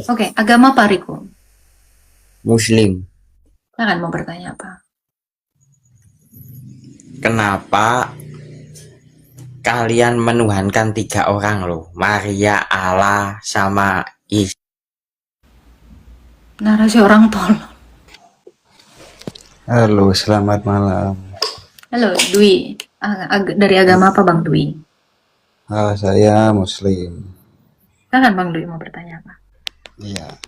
Oke, agama apa Riko? Muslim. Silakan mau bertanya apa? Kenapa kalian menuhankan tiga orang loh? Maria, Allah, sama Isa. Narasi orang tolol. Halo, selamat malam. Halo, Dwi. Dari agama apa Bang Dwi? Saya Muslim. Silakan Bang Dwi mau bertanya apa? Iya.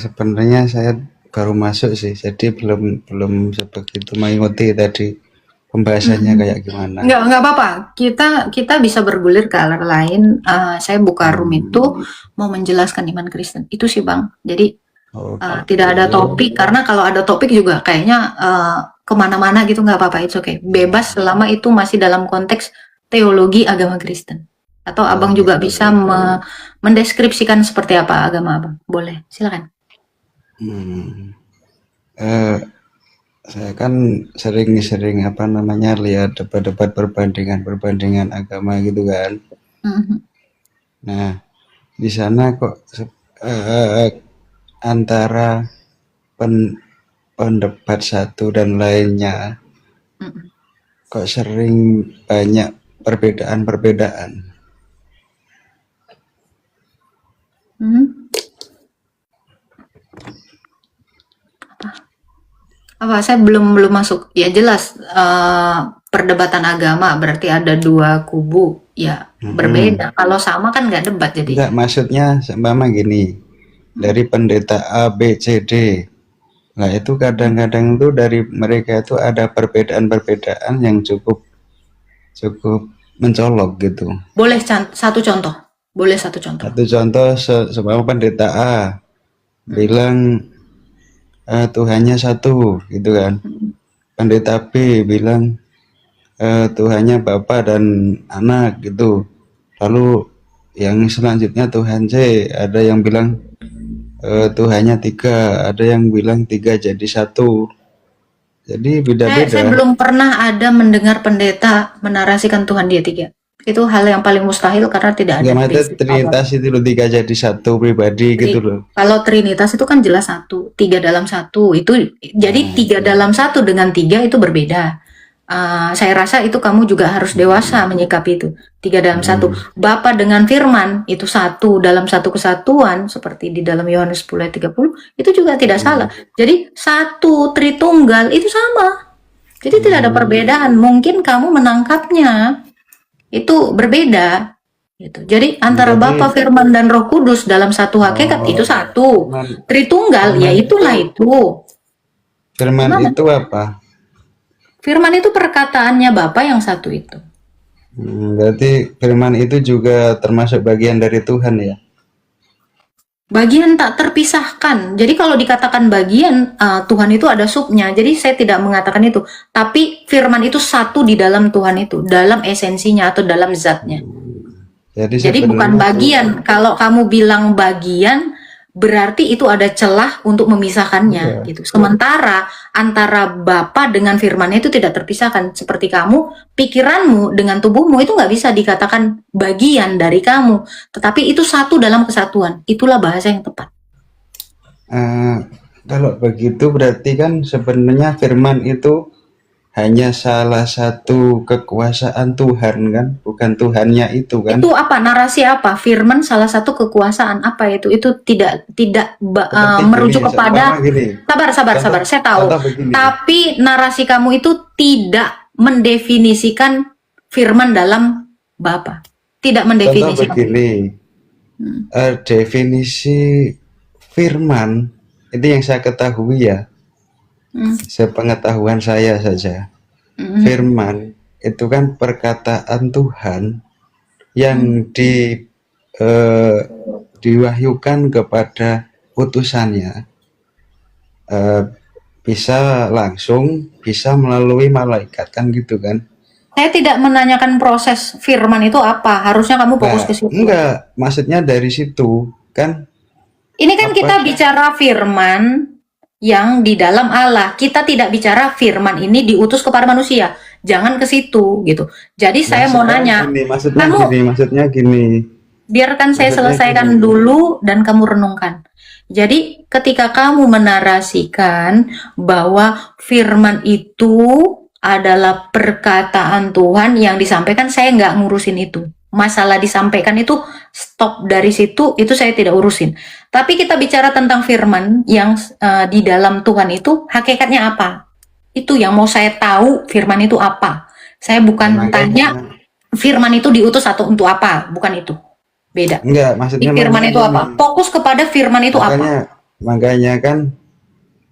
Sebenarnya saya baru masuk sih, jadi belum sebegitu mengikuti tadi pembahasannya kayak gimana. Nggak apa-apa. Kita bisa bergulir ke arah lain. Saya buka room itu mau menjelaskan iman Kristen. Itu sih Bang. Jadi tidak ada topik, karena kalau ada topik juga kayaknya kemana-mana gitu, nggak apa-apa, it's okay. Bebas selama itu masih dalam konteks teologi agama Kristen. Atau abang juga bisa mendeskripsikan seperti apa agama abang. Boleh, silakan. Saya kan sering lihat debat-debat perbandingan agama gitu kan. Nah, di sana kok antara pendebat satu dan lainnya kok sering banyak perbedaan. Apa? Saya belum masuk. Ya jelas perdebatan agama berarti ada dua kubu. Ya berbeda. Kalau sama kan nggak debat jadi. Enggak, maksudnya seumpama gini, dari pendeta A, B, C, D. Nah itu kadang-kadang tuh dari mereka itu ada perbedaan yang cukup mencolok gitu. Boleh satu contoh. Boleh satu contoh. Satu contoh, seumpama pendeta A bilang Tuhannya satu gitu kan. Pendeta B bilang Tuhannya Bapa dan Anak gitu. Lalu yang selanjutnya Tuhan C, ada yang bilang Tuhannya tiga, ada yang bilang tiga jadi satu. Jadi beda-beda. Saya belum pernah ada mendengar pendeta menarasikan Tuhan dia tiga. Itu hal yang paling mustahil karena tidak ada. Gak ada Trinitas itu loh, tiga jadi satu pribadi gitu loh. Kalau Trinitas itu kan jelas satu, tiga dalam satu. Itu jadi tiga dalam satu dengan tiga itu berbeda. Saya rasa itu kamu juga harus dewasa menyikapi itu. Tiga dalam satu. Bapa dengan Firman itu satu dalam satu kesatuan seperti di dalam Yohanes 10 ayat 30 itu juga tidak salah. Jadi satu Tritunggal itu sama. Jadi tidak ada perbedaan. Mungkin kamu menangkapnya itu berbeda. Gitu. Jadi antara Bapa, Firman dan Roh Kudus dalam satu hakikat itu satu. Tritunggal ya itulah itu. Firman itu apa? Firman itu perkataannya Bapa yang satu itu. Berarti firman itu juga termasuk bagian dari Tuhan ya? Bagian tak terpisahkan. Jadi kalau dikatakan bagian, Tuhan itu ada subnya. Jadi saya tidak mengatakan itu. Tapi firman itu satu di dalam Tuhan itu. Dalam esensinya atau dalam zatnya. Jadi bukan bagian. Kalau kamu bilang bagian, berarti itu ada celah untuk memisahkannya gitu. Sementara antara Bapa dengan firman-Nya itu tidak terpisahkan. Seperti kamu, pikiranmu dengan tubuhmu itu nggak bisa dikatakan bagian dari kamu, tetapi itu satu dalam kesatuan. Itulah bahasa yang tepat. Kalau begitu berarti kan sebenarnya firman itu hanya salah satu kekuasaan Tuhan kan, bukan Tuhannya itu kan? Itu apa? Narasi apa? Firman salah satu kekuasaan apa itu? Itu tidak merujuk kepada gini. Sabar. Saya tahu. Tapi narasi kamu itu tidak mendefinisikan firman dalam Bapa. Tidak mendefinisikan. Contoh begini. Definisi firman itu yang saya ketahui ya. Sepengetahuan saya saja, firman itu kan perkataan Tuhan yang diwahyukan kepada utusannya, bisa langsung, bisa melalui malaikat kan gitu kan? Saya tidak menanyakan proses firman itu apa, harusnya kamu fokus ke situ. Enggak, maksudnya dari situ kan? Ini kan kita bicara firman yang di dalam Allah. Kita tidak bicara firman ini diutus kepada manusia. Jangan ke situ gitu. Jadi saya mau nanya. Maksudnya gini. Biarkan saya Maksudnya selesaikan gini, dulu dan kamu renungkan. Jadi ketika kamu menarasikan bahwa firman itu adalah perkataan Tuhan yang disampaikan, saya nggak ngurusin itu. Masalah disampaikan itu stop dari situ, itu saya tidak urusin. Tapi kita bicara tentang firman yang di dalam Tuhan itu hakikatnya apa? Itu yang mau saya tahu, firman itu apa. Saya bukan tanya makanya firman itu diutus atau untuk apa, bukan itu. Beda. enggak, maksudnya Firman makanya itu apa? gini. Fokus kepada firman itu apa? Makanya kan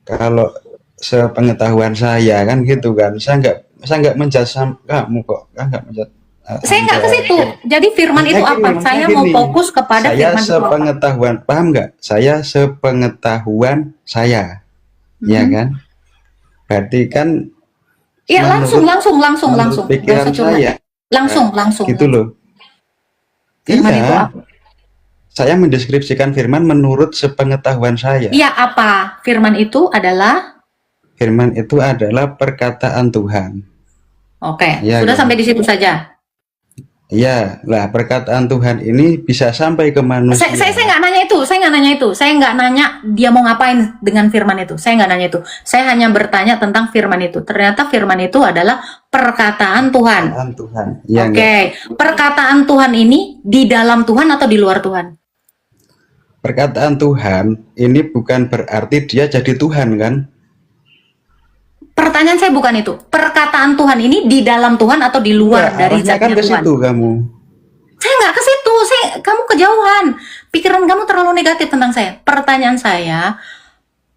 kalau sepengetahuan saya kan gitu kan, saya nggak menjudge kamu kok, saya nggak menjudge Saya nggak ke Anda. situ. Jadi firman itu apa? Maksudnya Saya mau gini, fokus kepada saya firman itu apa? sepengetahuan, paham nggak? Saya sepengetahuan saya, ya Mhm. kan? Berarti kan Iya, langsung. menurut Nggak pikiran usah curhat. saya, Langsung. gitu loh. Firman itu Iya, apa? saya mendeskripsikan firman menurut sepengetahuan saya. Iya, apa? Firman itu adalah Firman itu adalah perkataan Tuhan. oke. Iya Sudah kan? sampai di situ saja. Iya, lah perkataan Tuhan ini bisa sampai ke manusia. Saya nggak nanya itu. Saya nggak nanya dia mau ngapain dengan firman itu. Saya nggak nanya itu. Saya hanya bertanya tentang firman itu. Ternyata firman itu adalah perkataan Tuhan. Perkataan Tuhan. Iya Oke, enggak? perkataan Tuhan ini di dalam Tuhan atau di luar Tuhan? Perkataan Tuhan ini bukan berarti dia jadi Tuhan kan? Pertanyaan saya bukan itu. Perkataan Tuhan ini di dalam Tuhan atau di luar Enggak, dari arahnya kan zatnya ke Tuhan? situ kamu. Saya nggak ke situ. Kamu kejauhan. Pikiran kamu terlalu negatif tentang saya. Pertanyaan saya,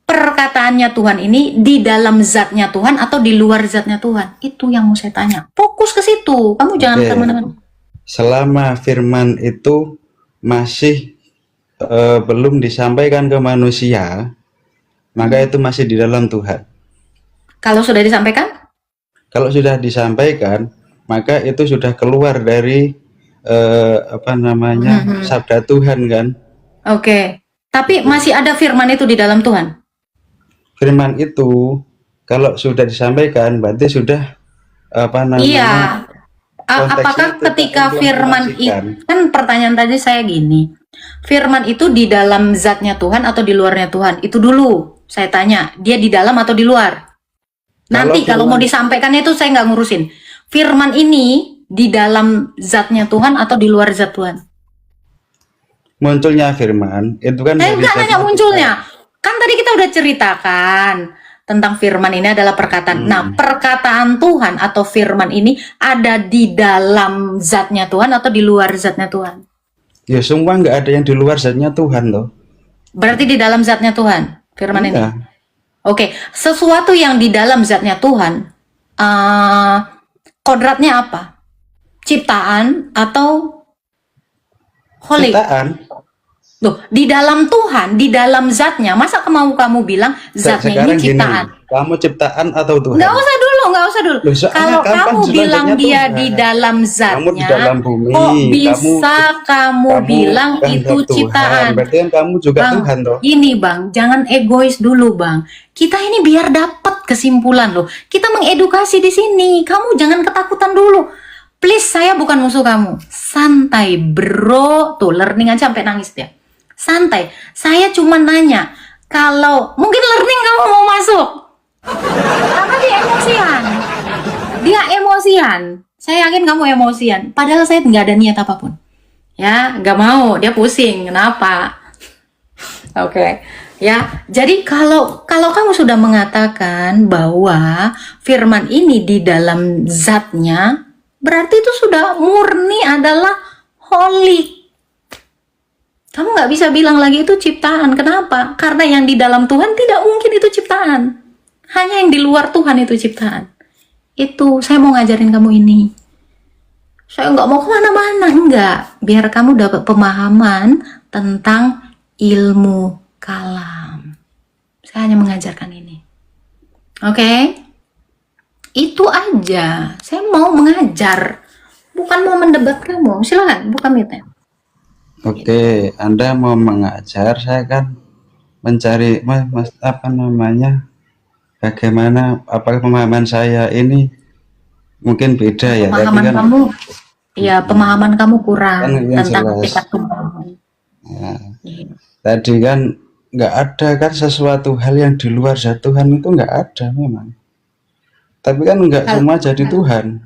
perkataannya Tuhan ini di dalam zatnya Tuhan atau di luar zatnya Tuhan? Itu yang mau saya tanya. Fokus ke situ. Kamu jangan Oke. kemana-mana. Selama firman itu masih belum disampaikan ke manusia, maka itu masih di dalam Tuhan. Kalau sudah disampaikan? Kalau sudah disampaikan, maka itu sudah keluar dari sabda Tuhan kan? Oke. Tapi masih ada firman itu di dalam Tuhan? Firman itu kalau sudah disampaikan berarti sudah Iya. konteksnya Apakah itu ketika firman itu, mengimplementasikan. kan pertanyaan tadi saya gini, firman itu di dalam zatnya Tuhan atau di luarnya Tuhan? Itu dulu saya tanya, dia di dalam atau di luar? Nanti kalau mau disampaikan itu saya nggak ngurusin. Firman ini di dalam zatnya Tuhan atau di luar zat Tuhan? Munculnya firman itu kan Saya dari nggak nanya zatnya munculnya. Kan tadi kita udah ceritakan tentang firman ini adalah perkataan. Nah, perkataan Tuhan atau firman ini ada di dalam zatnya Tuhan atau di luar zatnya Tuhan? Ya semua nggak ada yang di luar zatnya Tuhan loh. Berarti di dalam zatnya Tuhan, firman ini. Iya. Oke, sesuatu yang di dalam zatnya Tuhan, kodratnya apa? Ciptaan atau holy? Ciptaan. Loh, di dalam Tuhan, di dalam zatnya, masa kamu bilang zatnya Sekarang ini ciptaan? gini, kamu ciptaan atau Tuhan? Nggak usah dulu. Loh, soalnya Kalau kapan kamu jelas bilang zatnya dia Tuhan? di dalam zatnya, Kamu di dalam bumi, kok bisa kamu bilang kehendak itu Tuhan. ciptaan? Berarti kan kamu juga Bang, Tuhan toh. ini Bang, jangan egois dulu Bang. Kita ini biar dapat kesimpulan loh. Kita mengedukasi di sini. Kamu jangan ketakutan dulu. Please, saya bukan musuh kamu. Santai bro. Tuh, learning aja sampai nangis dia. Santai. Saya cuma nanya. Kalau mungkin learning kamu mau masuk. Karena dia emosian. Dia emosian. Saya yakin kamu emosian. Padahal saya nggak ada niat apapun. Ya, nggak mau. Dia pusing. Kenapa? Oke. Ya, jadi kalau kamu sudah mengatakan bahwa firman ini di dalam zatnya, berarti itu sudah murni adalah holy. Kamu nggak bisa bilang lagi itu ciptaan. Kenapa? Karena yang di dalam Tuhan tidak mungkin itu ciptaan. Hanya yang di luar Tuhan itu ciptaan. Itu, saya mau ngajarin kamu ini. Saya nggak mau kemana-mana, enggak. Biar kamu dapat pemahaman tentang ilmu kalam. Saya hanya mengajarkan ini. Oke? Itu aja. Saya mau mengajar. Bukan mau mendebat kamu. Silakan, buka mic-nya. Oke, Anda mau mengajar, saya kan mencari bagaimana apakah pemahaman saya ini mungkin beda ya, tapi Pemahaman kan kamu Ya, pemahaman kamu Kan kurang yang tentang jelas. hakikat Tuhan. Ya. Iya. Tadi kan nggak ada kan sesuatu hal yang di luar zat Tuhan itu nggak ada memang. Tapi kan nggak Hal- semua jadi Tuhan.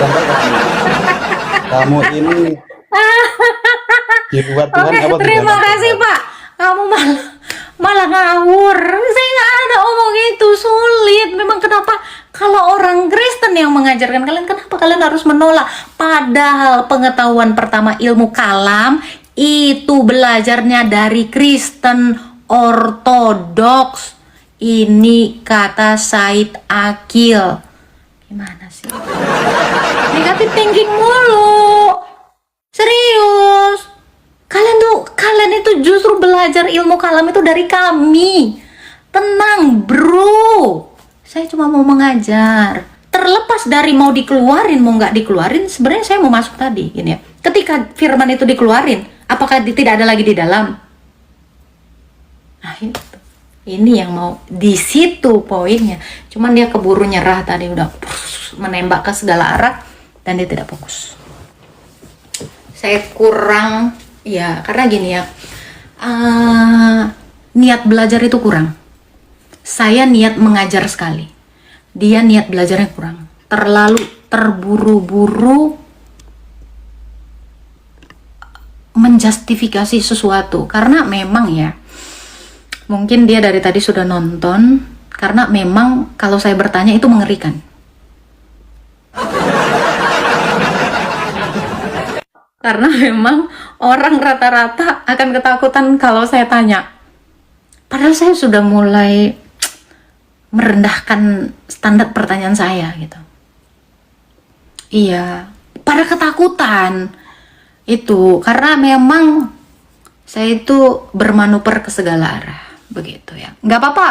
Contoh kamu ini di luar Tuhan Oke, apa di terima dalam kasih Tuhan? Pak. Kamu malah malah ngawur. Saya nggak ada omong itu, sulit. Memang kenapa kalau orang Kristen yang mengajarkan kalian, kenapa kalian harus menolak? Padahal pengetahuan pertama ilmu kalam itu belajarnya dari Kristen Ortodoks. Ini kata Said Akil. Gimana sih? Negatif thinking mulu. Serius. Kalian itu justru belajar ilmu kalam itu dari kami. Tenang, bro. Saya cuma mau mengajar. Terlepas dari mau dikeluarin, mau nggak dikeluarin, sebenarnya saya mau masuk tadi, gini ya. Ketika firman itu dikeluarin, apakah tidak ada lagi di dalam? Nah, itu. Ini yang mau di situ poinnya. Cuman dia keburu nyerah tadi, udah menembak ke segala arah dan dia tidak fokus. Saya kurang, ya karena gini ya, niat belajar itu kurang. Saya niat mengajar sekali, dia niat belajarnya kurang, terlalu terburu-buru menjustifikasi sesuatu. Karena memang ya, mungkin dia dari tadi sudah nonton, karena memang kalau saya bertanya itu mengerikan. Karena memang orang rata-rata akan ketakutan kalau saya tanya. Padahal saya sudah mulai merendahkan standar pertanyaan saya gitu. Iya, pada ketakutan itu karena memang saya itu bermanuver ke segala arah begitu ya. Nggak apa-apa,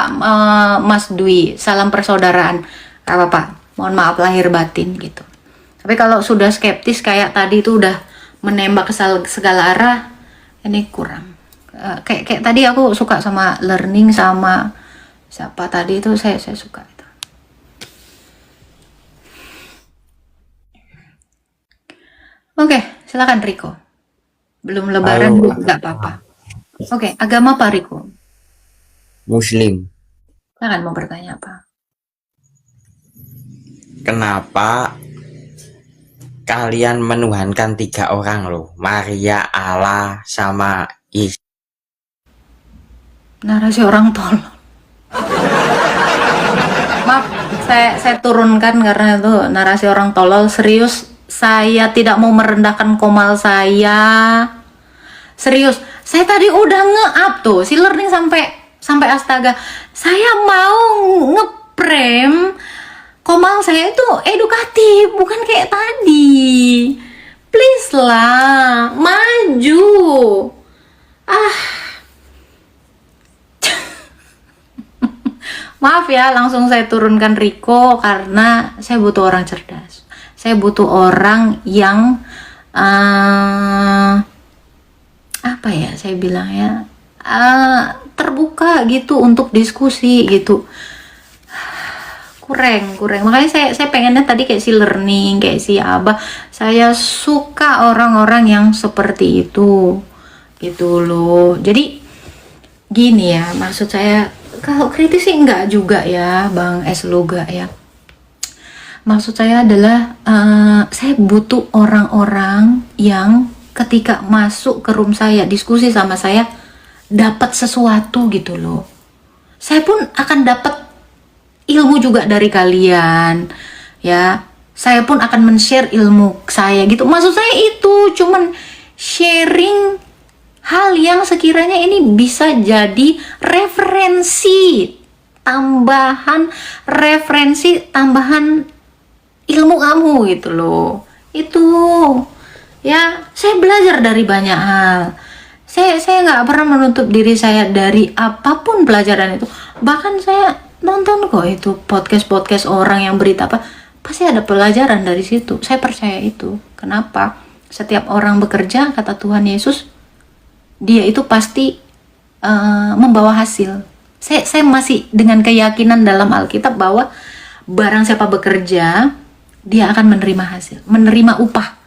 Mas Dwi, salam persaudaraan. Nggak apa-apa, mohon maaf lahir batin gitu. Tapi kalau sudah skeptis kayak tadi itu udah menembak ke segala arah, ini kurang. Kayak tadi aku suka sama learning sama siapa tadi itu, saya suka itu. Oke, silakan Riko. Belum lebaran Halo, nggak apa-apa. Oke, agama apa Riko? Muslim. Silakan mau bertanya apa? Kenapa kalian menuhankan 3 orang loh? Maria, Allah, sama Isa. Narasi orang tolol. Maaf, saya turunkan karena itu narasi orang tolol. Serius, saya tidak mau merendahkan komal saya. Serius, saya tadi udah nge-up tuh si learning sampai astaga. Saya mau ngeprem komal saya itu edukatif, bukan kayak tadi. Please lah, maju. Maaf ya, langsung saya turunkan Riko karena saya butuh orang cerdas. Saya butuh orang yang apa ya saya bilang ya, terbuka gitu untuk diskusi gitu. Kurang. Makanya saya pengennya tadi kayak si learning, kayak si Abah. Saya suka orang-orang yang seperti itu gitu loh. Jadi gini ya, maksud saya kalau kritis sih enggak juga ya Bang Esloga ya. Maksud saya adalah saya butuh orang-orang yang ketika masuk ke room saya, diskusi sama saya, dapat sesuatu gitu loh. Saya pun akan dapat ilmu juga dari kalian ya. Saya pun akan men-share ilmu saya gitu. Maksud saya itu cuman sharing hal yang sekiranya ini bisa jadi referensi tambahan ilmu kamu gitu loh. Itu ya, saya belajar dari banyak hal. Saya nggak pernah menutup diri saya dari apapun pelajaran itu. Bahkan saya nonton kok itu podcast orang yang berita apa, pasti ada pelajaran dari situ. Saya percaya itu. Kenapa? Setiap orang bekerja, kata Tuhan Yesus, dia itu pasti membawa hasil. Saya masih dengan keyakinan dalam Alkitab bahwa barang siapa bekerja, dia akan menerima hasil, menerima upah.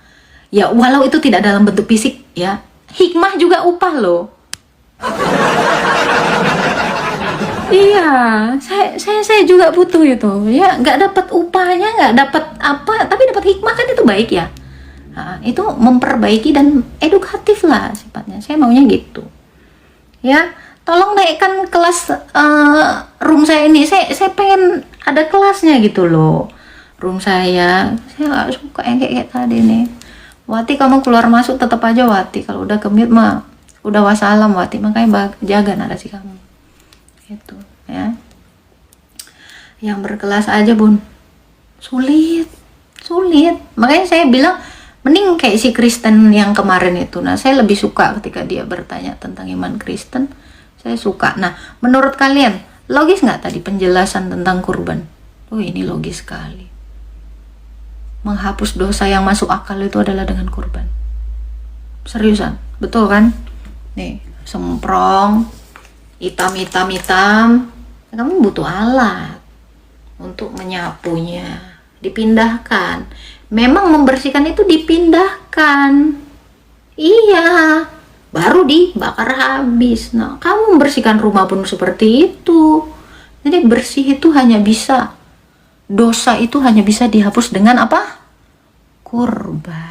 Ya, walau itu tidak dalam bentuk fisik ya. Hikmah juga upah loh. Iya, saya juga butuh itu. Ya, nggak dapat upahnya, nggak dapat apa, tapi dapat hikmah kan itu baik ya. Nah, itu memperbaiki dan edukatif lah sifatnya. Saya maunya gitu. Ya, tolong naikkan kelas room saya ini. Saya pengen ada kelasnya gitu loh. Room saya nggak suka yang kayak tadi nih. Wati, kamu keluar masuk tetap aja Wati. Kalau udah ke-mute mah udah wassalam Wati. Makanya jaga narasi kamu. Gitu ya. Yang berkelas aja Bun. Sulit. Makanya saya bilang mending kayak si Kristen yang kemarin itu. Nah, saya lebih suka ketika dia bertanya tentang iman Kristen. Saya suka. Nah, menurut kalian logis nggak tadi penjelasan tentang kurban? Oh, ini logis sekali. Menghapus dosa yang masuk akal itu adalah dengan kurban. Seriusan, betul kan? Nih, semprong, hitam. Kamu butuh alat untuk menyapunya, dipindahkan. Memang membersihkan itu dipindahkan. Iya, baru dibakar habis. Nah, kamu membersihkan rumah pun seperti itu. Jadi bersih itu hanya bisa, dosa itu hanya bisa dihapus dengan apa? Kurban.